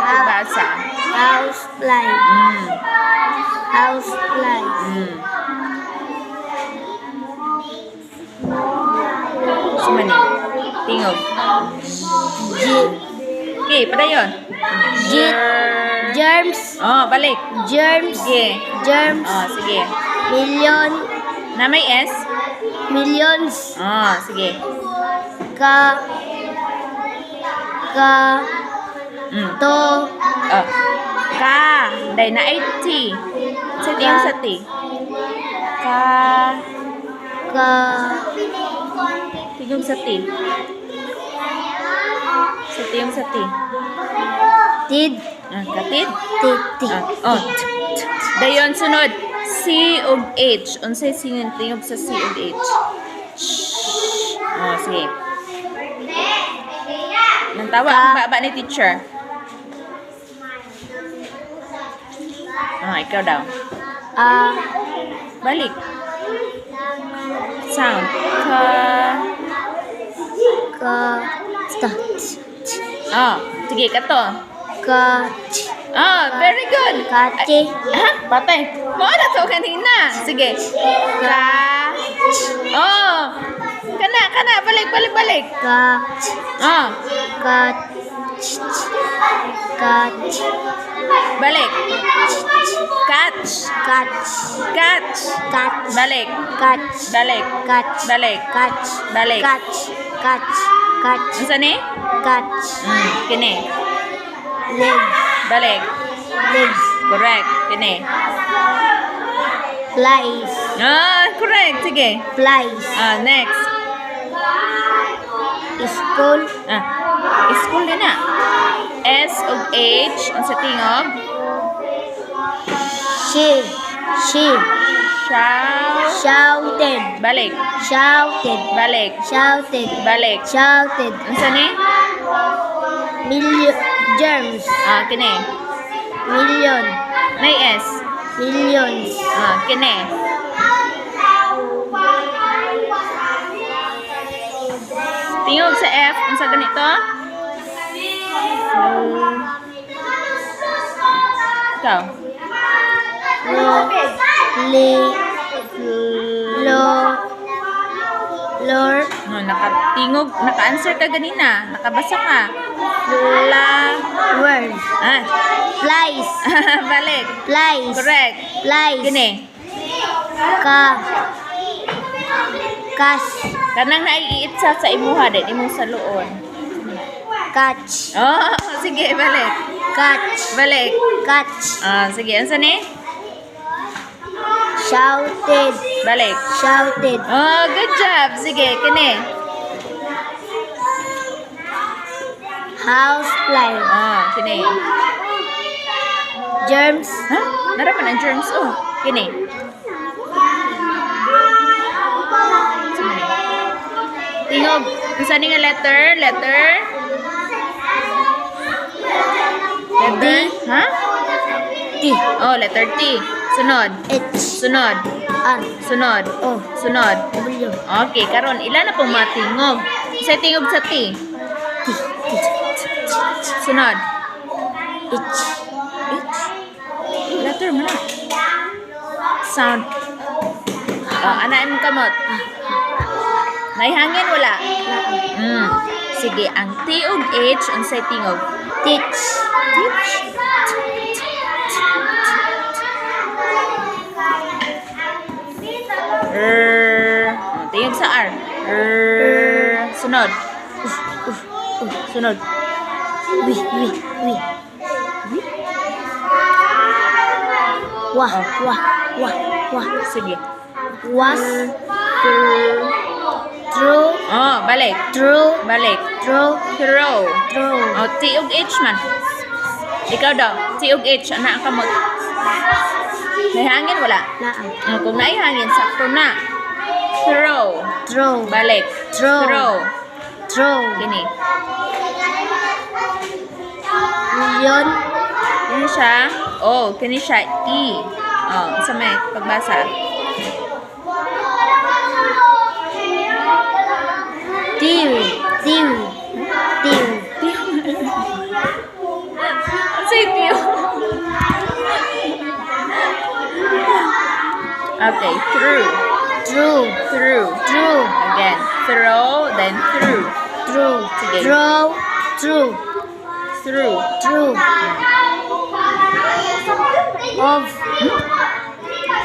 pagbasa. House fly. House fly. Sumani. Tingog. Okay, padayon. Germs. Oh, balik. Germs. Sige. Germs. Oh, sige. Million. Na may S? Millions. Oh, sige. To. Oh. Ka. Dahil na ay T. Sa tingog sa T. Tingog sa T. Sa tingog sa T. Tid. Katid? Tid. Oh. Dayon sunod. C ug H. Unsay tingog sa C ug H? Oh, sige. Nang tawa ang baba ni teacher. Ikaw daw. Balik. Sound. Sige, kato. Very good. Kachi. Patay. Mo na to kanina. Sige. Kana. Balik. Balik. Catch. Balik. Balik. Unsa ni? Kini. Legs. Balik. Legs. Correct. Kini. Flies. Correct. Sige. Flies. Next. School. School din na. S ug H. Unsa tingog? Shouted. Balik. Balik. Shouted. Unsa ni? Germs. Kini. Million. May S. Millions. Kini. Tingog sa F. Unsa ganito? Ikaw. Lor. Nakatingog. Naka-answer ka ganina. Nakabasa ka. Word. Flies. Balik. Flies. Correct. Flies. Kini. Cash. Kanang naiiitsa sa imuha din. Imong saluon. Catch. Sige. Balik. Catch. Balik. Catch. Sige. Ansa ni? Shouted. Balik. Shouted. Good job. Sige. Kini. House fly. Kini. Germs. Naraman ang germs. Kini. Tingog. Isa ni nga letter? D. T. Letter T. Sunod. H. Sunod. Sunod. Sunod. W. Okay, karon ilan na pong matingog? Isa tingog sa T. Sunod. H. Letter mo na. Sound. Anain mo kamot. Naihangin wala? Sige, ang T ug H unsay tingog? Teach. Tingog sa R. Sunod. Sunod. Wi. Wah. Sige. Was. True. Balik. True. Balik. Throw. T ug H man. Ikaw daw. T ug H. Ana ang kamot. Naihangin wala? Naa. Kung naihangin, sakto na. Throw. Balik. Throw. Gini. Million. Kini siya. Kini siya. E. Sa may pagbasa. Tiw. Okay, through. True. Through. True. Again. Throw, then through. True. Sige. True. True. Through. True. Of.